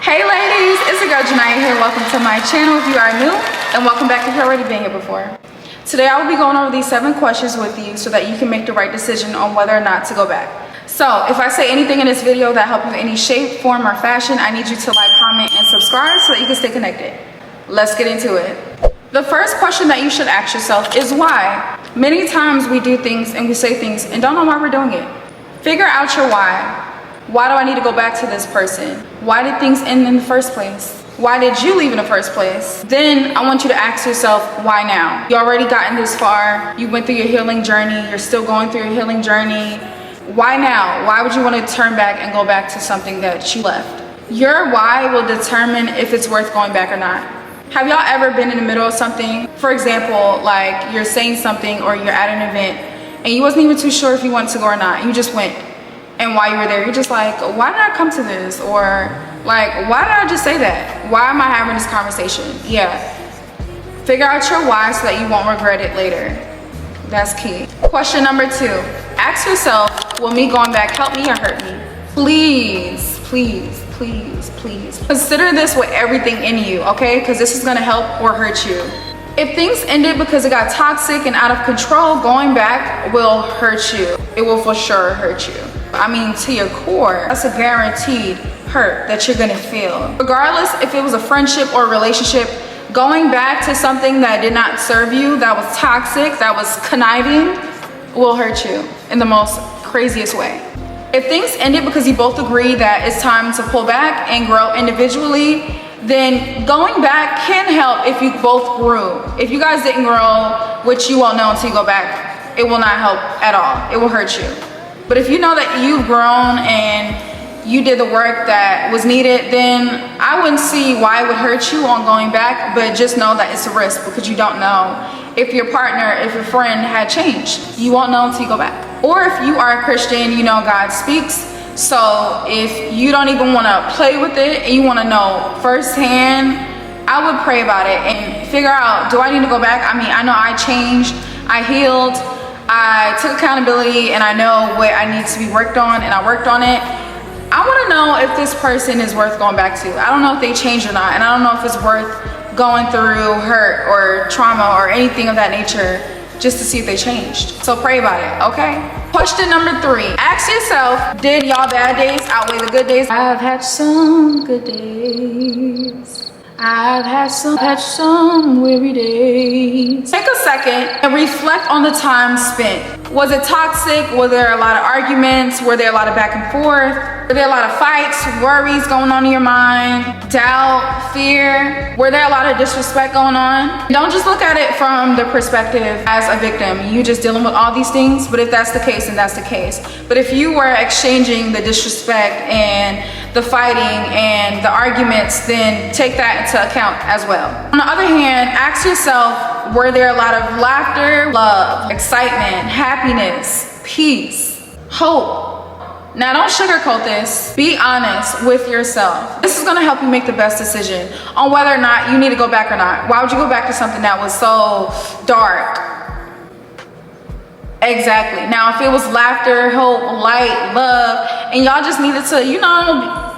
Hey ladies, it's your girl Jfjaniyah here. Welcome to my channel if you are new, and welcome back if you've already been here before. Today I will be going over these 7 questions with you so that you can make the right decision on whether or not to go back. So if I say anything in this video that helps you in any shape, form, or fashion, I need you to like, comment, and subscribe so that you can stay connected. Let's get into it. The first question that you should ask yourself is why. Many times we do things and we say things and don't know why we're doing it. Figure out your why. Why do I need to go back to this person? Why did things end in the first place? Why did you leave in the first place? Then I want you to ask yourself, why now? You already gotten this far. You went through your healing journey. You're still going through your healing journey. Why now? Why would you want to turn back and go back to something that you left? Your why will determine if it's worth going back or not. Have y'all ever been in the middle of something? For example, like you're saying something or you're at an event and you wasn't even too sure if you wanted to go or not. You just went. And while you were there, you're just like, why did I come to this? Or like, why did I just say that? Why am I having this conversation? Yeah. Figure out your why so that you won't regret it later. That's key. Question number 2. Ask yourself, will me going back help me or hurt me? Please, please, please, please. Consider this with everything in you, okay? Because this is gonna help or hurt you. If things ended because it got toxic and out of control, going back will hurt you. It will for sure hurt you. I mean, to your core, that's a guaranteed hurt that you're gonna feel. Regardless if it was a friendship or a relationship, going back to something that did not serve you, that was toxic, that was conniving, will hurt you in the most craziest way. If things ended because you both agree that it's time to pull back and grow individually, then going back can help if you both grew. If you guys didn't grow, which you won't know until you go back, it will not help at all. It will hurt you. But if you know that you've grown and you did the work that was needed, then I wouldn't see why it would hurt you on going back, but just know that it's a risk because you don't know if your partner, if your friend had changed. You won't know until you go back. Or if you are a Christian, you know God speaks. So if you don't even want to play with it and you want to know firsthand, I would pray about it and figure out, do I need to go back? I mean, I know I changed, I healed, I took accountability, and I know what I need to be worked on, and I worked on it. I want to know if this person is worth going back to. I don't know if they changed or not, and I don't know if it's worth going through hurt or trauma or anything of that nature just to see if they changed. So pray about it, okay? Question number 3. Ask yourself, did y'all bad days outweigh the good days? I've had some good days. I've had some weary days. Take a second and reflect on the time spent. Was it toxic? Was there a lot of arguments? Were there a lot of back and forth? Were there a lot of fights, worries going on in your mind? Doubt, fear? Were there a lot of disrespect going on? Don't just look at it from the perspective as a victim. You just dealing with all these things, but if that's the case, then that's the case. But if you were exchanging the disrespect and the fighting and the arguments, then take that into account as well. On the other hand, ask yourself, were there a lot of laughter, love, excitement, happiness, peace, hope? Now don't sugarcoat this. Be honest with yourself. This is gonna help you make the best decision on whether or not you need to go back or not. Why would you go back to something that was so dark? Exactly. Now if it was laughter, hope, light, love, and y'all just needed to, you know,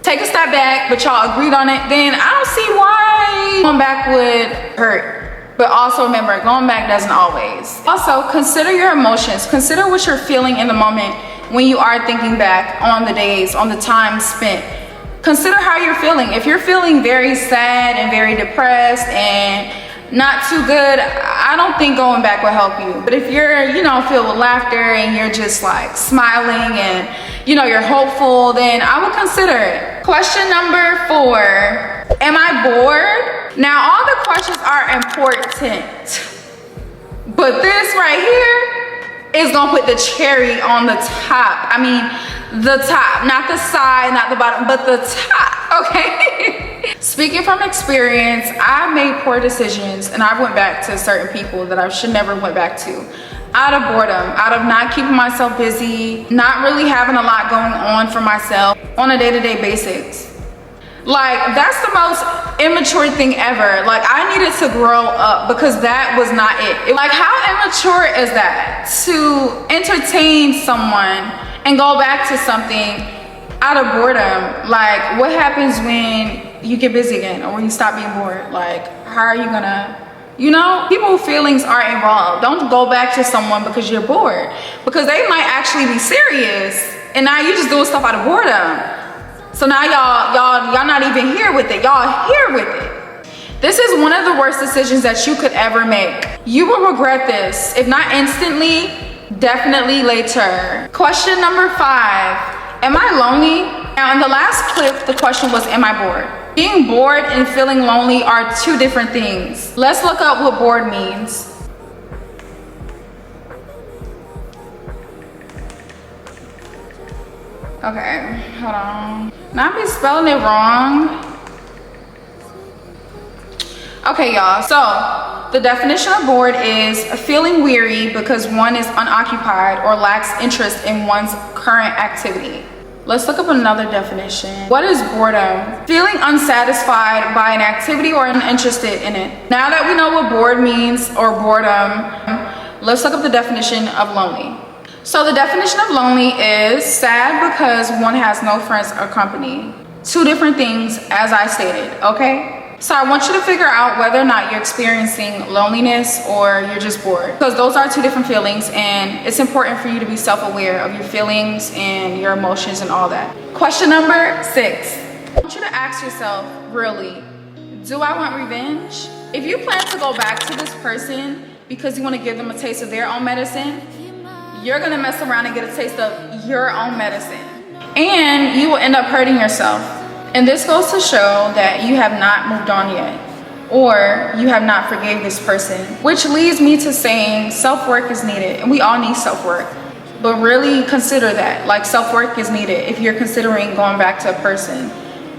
take a step back, but y'all agreed on it, then I don't see why going back would hurt. But also remember, going back doesn't always. Also, consider your emotions. Consider what you're feeling in the moment when you are thinking back on the days, on the time spent. Consider how you're feeling. If you're feeling very sad and very depressed and not too good, I don't think going back will help you. But if you're, you know, filled with laughter and you're just like smiling and, you know, you're hopeful, then I would consider it. Question number 4. Am I bored? Now, all the questions are important, but this right here is gonna put the cherry on the top. I mean, the top, not the side, not the bottom, but the top, okay? Speaking from experience, I've made poor decisions and I went back to certain people that I should never went back to. Out of boredom, out of not keeping myself busy, not really having a lot going on for myself on a day-to-day basis. Like, that's the most immature thing ever. Like, I needed to grow up because that was not it. Like, how immature is that? To entertain someone and go back to something out of boredom. Like, what happens when you get busy again or when you stop being bored? Like, how are you gonna, you know, people's feelings are involved. Don't go back to someone because you're bored, because they might actually be serious and now you're just doing stuff out of boredom. So now y'all not even here with it. Y'all here with it. This is one of the worst decisions that you could ever make. You will regret this, if not instantly, definitely later. Question number 5, am I lonely? Now in the last clip, the question was, am I bored? Being bored and feeling lonely are two different things. Let's look up what bored means. Okay, hold on. Now I be spelling it wrong. Okay, y'all, so the definition of bored is feeling weary because one is unoccupied or lacks interest in one's current activity. Let's look up another definition. What is boredom? Feeling unsatisfied by an activity or uninterested in it. Now that we know what bored means, or boredom, let's look up the definition of lonely. So the definition of lonely is sad because one has no friends or company. Two different things, as I stated, okay? So I want you to figure out whether or not you're experiencing loneliness or you're just bored, because those are two different feelings, and it's important for you to be self-aware of your feelings and your emotions and all that. Question number 6. I want you to ask yourself, really, do I want revenge? If you plan to go back to this person because you want to give them a taste of their own medicine, you're gonna mess around and get a taste of your own medicine, and you will end up hurting yourself. And this goes to show that you have not moved on yet, or you have not forgave this person, which leads me to saying self-work is needed, and we all need self-work. But really consider that, like, self-work is needed if you're considering going back to a person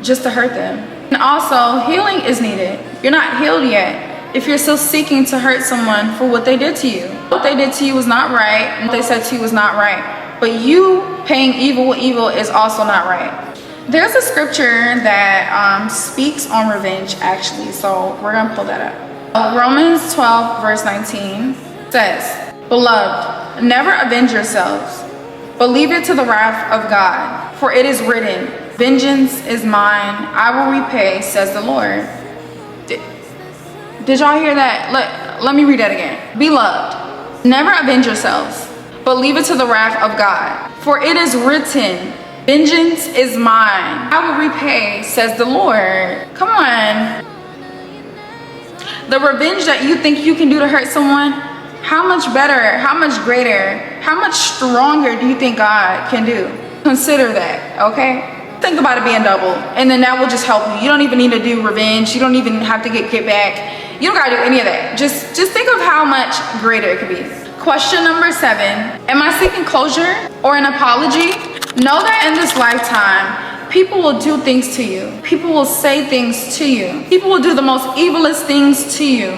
just to hurt them. And also, healing is needed. You're not healed yet if you're still seeking to hurt someone for what they did to you. What they did to you was not right, and what they said to you was not right. But you paying evil with evil is also not right. There's a scripture that speaks on revenge, actually, so we're gonna pull that up. Romans 12 verse 19 says, "Beloved, never avenge yourselves, but leave it to the wrath of God. For it is written, vengeance is mine, I will repay, says the Lord." Did y'all hear that? Let me read that again. Beloved, never avenge yourselves, but leave it to the wrath of God. For it is written, vengeance is mine, I will repay, says the Lord. Come on. The revenge that you think you can do to hurt someone, how much better, how much greater, how much stronger do you think God can do? Consider that, okay? Think about it being double, and then that will just help you. You don't even need to do revenge. You don't even have to get back. You don't gotta do any of that. Just think of how much greater it could be. Question number 7, am I seeking closure or an apology? Know that in this lifetime, people will do things to you. People will say things to you. People will do the most evilest things to you,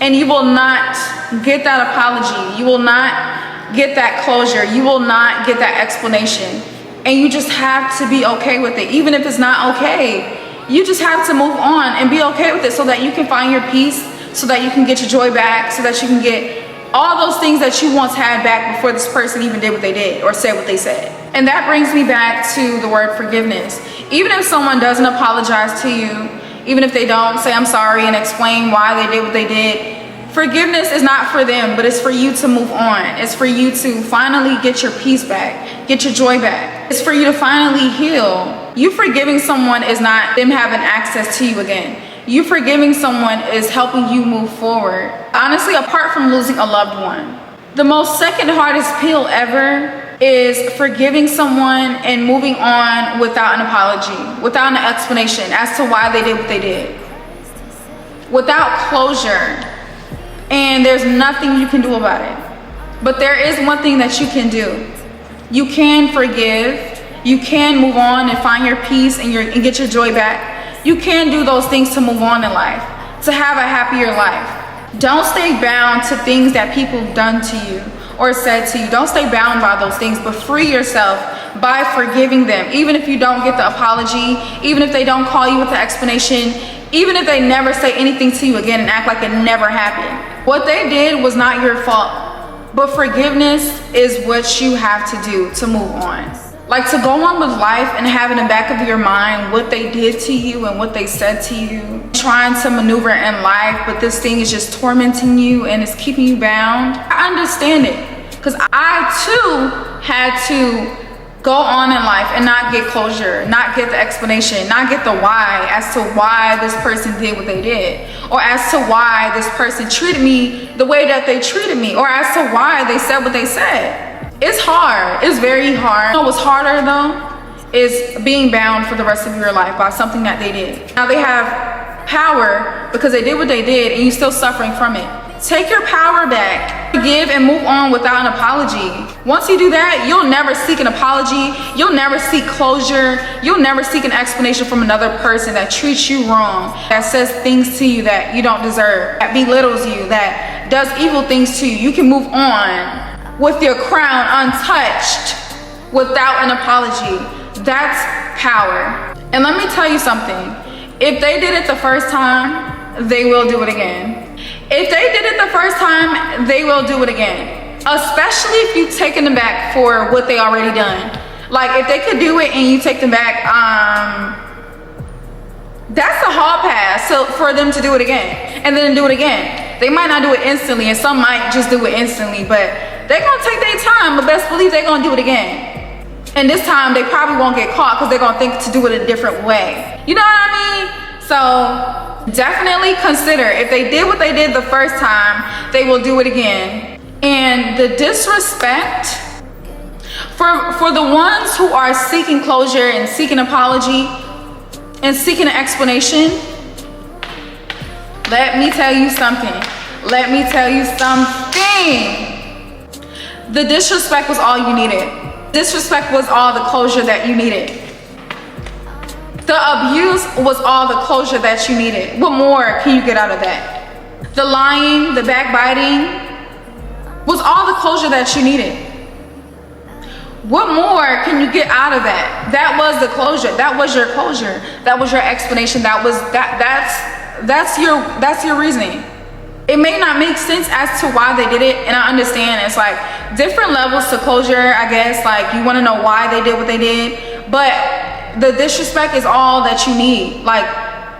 and you will not get that apology. You will not get that closure. You will not get that explanation. And you just have to be okay with it. Even if it's not okay, you just have to move on and be okay with it, so that you can find your peace, so that you can get your joy back, so that you can get all those things that you once had back before this person even did what they did or said what they said. And that brings me back to the word forgiveness. Even if someone doesn't apologize to you, even if they don't say I'm sorry and explain why they did what they did, forgiveness is not for them, but it's for you to move on. It's for you to finally get your peace back, get your joy back. It's for you to finally heal. You forgiving someone is not them having access to you again. You forgiving someone is helping you move forward. Honestly, apart from losing a loved one, the most second hardest pill ever is forgiving someone and moving on without an apology, without an explanation as to why they did what they did, without closure. And there's nothing you can do about it. But there is one thing that you can do. You can forgive. You can move on and find your peace and get your joy back. You can do those things to move on in life, to have a happier life. Don't stay bound to things that people have done to you or said to you. Don't stay bound by those things, but free yourself by forgiving them. Even if you don't get the apology, even if they don't call you with the explanation, even if they never say anything to you again and act like it never happened. What they did was not your fault, but forgiveness is what you have to do to move on. Like, to go on with life and have in the back of your mind what they did to you and what they said to you, trying to maneuver in life, but this thing is just tormenting you and it's keeping you bound. I understand it, because I too had to go on in life and not get closure, not get the explanation, not get the why as to why this person did what they did, or as to why this person treated me the way that they treated me, or as to why they said what they said. It's hard. It's very hard. You know what's harder though is being bound for the rest of your life by something that they did. Now they have power because they did what they did and you're still suffering from it. Take your power back. Forgive and move on without an apology. Once you do that, you'll never seek an apology. You'll never seek closure. You'll never seek an explanation from another person that treats you wrong, that says things to you that you don't deserve, that belittles you, that does evil things to you. You can move on with your crown untouched without an apology. That's power. And let me tell you something. If they did it the first time, they will do it again. If they did it the first time, they will do it again. Especially if you take them back for what they already done. Like, if they could do it and you take them back, that's a hall pass for them to do it again and then do it again. They might not do it instantly, and some might just do it instantly, but they're gonna take their time, but best believe they're gonna do it again. And this time they probably won't get caught because they're gonna think to do it a different way. You know what I mean? So definitely consider, if they did what they did the first time, they will do it again. And the disrespect for the ones who are seeking closure and seeking apology and seeking an explanation, let me tell you something. Let me tell you something. The disrespect was all you needed. Disrespect was all the closure that you needed. The abuse was all the closure that you needed. What more can you get out of that? The lying, the backbiting was all the closure that you needed. What more can you get out of that? That was the closure. That was your closure. That was your explanation. That's your reasoning. It may not make sense as to why they did it, and I understand it's like different levels to closure, I guess. Like, you want to know why they did what they did, but the disrespect is all that you need. Like,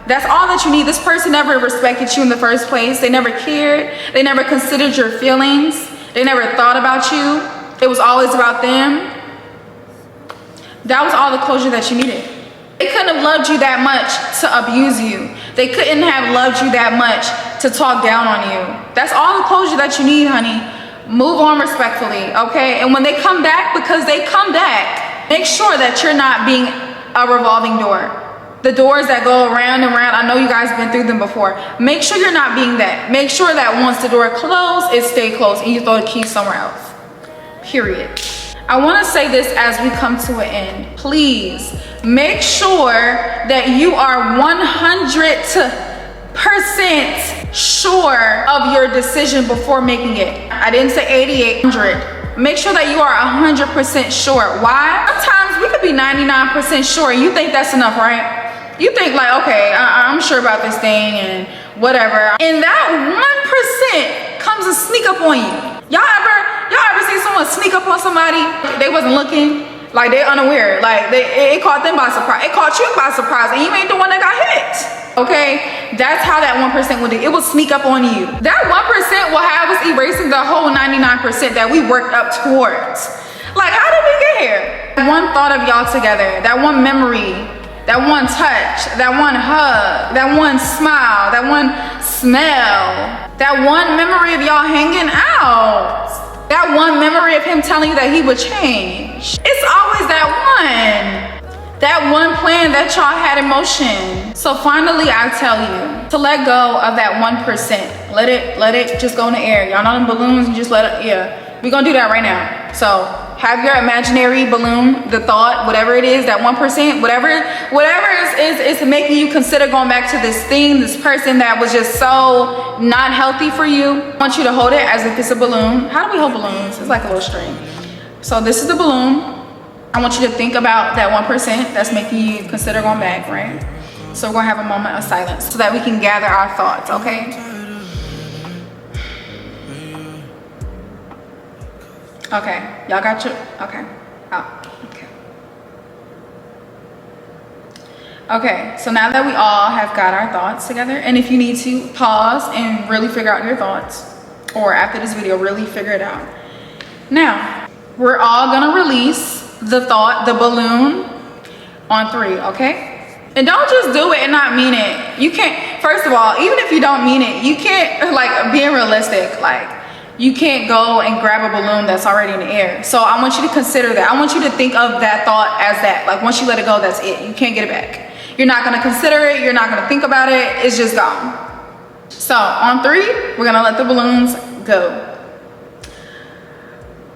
that's all that you need. This person never respected you in the first place. They never cared. They never considered your feelings. They never thought about you. It was always about them. That was all the closure that you needed. They couldn't have loved you that much to abuse you. They couldn't have loved you that much to talk down on you. That's all the closure that you need, honey. Move on respectfully, okay? And when they come back, because they come back, make sure that you're not being a revolving door. The doors that go around and around, I know you guys been through them before. Make sure you're not being that. Make sure that once the door closed, it stay closed and you throw the key somewhere else. Period. I want to say this as we come to an end. Please make sure that you are 100% sure of your decision before making it. I didn't say 8800. Make sure that you are 100% sure. Why? Sometimes we could be 99% sure and you think that's enough, right? You think like, okay, I'm sure about this thing and whatever. And that 1% comes and sneak up on you. Y'all ever see someone sneak up on somebody? They wasn't looking, like they unaware, like it caught them by surprise. It caught you by surprise and you ain't the one that got hit. Okay, that's how that 1% would do. It will sneak up on you. That 1% will have us erasing the whole 99% that we worked up towards. Like, how did we get here? One thought of y'all together, that one memory, that one touch, that one hug, that one smile, that one smell, that one memory of y'all hanging out, that one memory of him telling you that he would change. It's always that one plan that y'all had in motion. So finally, I tell you to let go of that 1%. Let it just go in the air. Y'all know them balloons, you just let it, yeah. We're gonna do that right now. So have your imaginary balloon, the thought, whatever it is, that 1%, whatever is making you consider going back to this thing, this person that was just so not healthy for you. I want you to hold it as if it's a balloon. How do we hold balloons? It's like a little string. So this is the balloon. I want you to think about that 1% that's making you consider going back, right? So we're gonna have a moment of silence so that we can gather our thoughts, okay? Okay, y'all got your, okay. Oh, okay. Okay, so now that we all have got our thoughts together, and if you need to pause and really figure out your thoughts, or after this video, really figure it out. Now, we're all gonna release the balloon on 3, okay? And don't just do it and not mean it. You can't, first of all, even if you don't mean it, you can't, like, being realistic, like, you can't go and grab a balloon that's already in the air. So I want you to consider that. I want you to think of that thought as that. Like, once you let it go, that's it. You can't get it back. You're not gonna consider it, you're not gonna think about it, it's just gone. So on 3, we're gonna let the balloons go.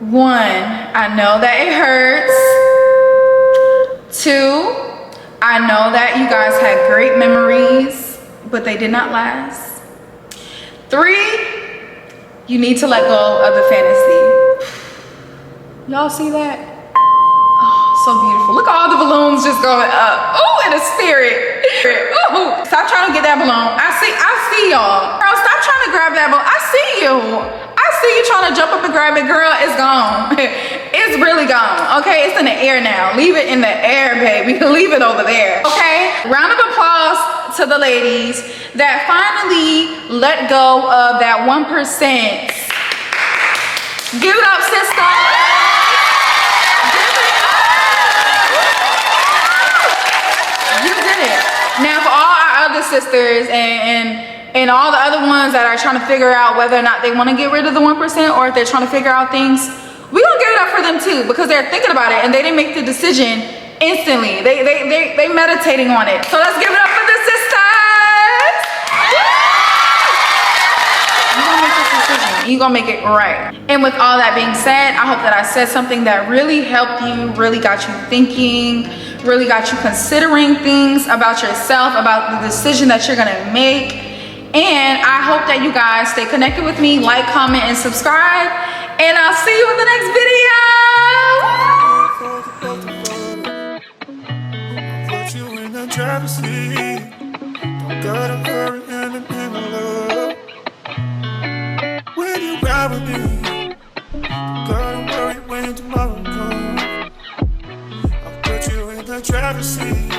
1, I know that it hurts. 2, I know that you guys had great memories, but they did not last. 3, you need to let go of the fantasy. Y'all see that? So beautiful. Look at all the balloons just going up. Oh, in the spirit. Ooh. Stop trying to get that balloon. I see y'all. Girl, stop trying to grab that balloon. I see you. I see you trying to jump up and grab it. Girl, it's gone. It's really gone. Okay, it's in the air now. Leave it in the air, baby. Leave it over there. Okay? Round of applause to the ladies that finally let go of that 1%. Give it up, sister. Now for all our other sisters and all the other ones that are trying to figure out whether or not they want to get rid of the 1% or if they're trying to figure out things, we gonna give it up for them too, because they're thinking about it and they didn't make the decision instantly. They meditating on it. So let's give it up for the sisters. You're gonna make this decision. You're gonna make it right. And with all that being said, I hope that I said something that really helped you, really got you thinking, really got you considering things about yourself, about the decision that you're gonna make. And I hope that you guys stay connected with me, like, comment, and subscribe. And I'll see you in the next video. Put you in the driver's seat. Don't gotta hurry in the love. When you ride with me, don't gotta worry when tomorrow comes. I'll put you in the driver's seat.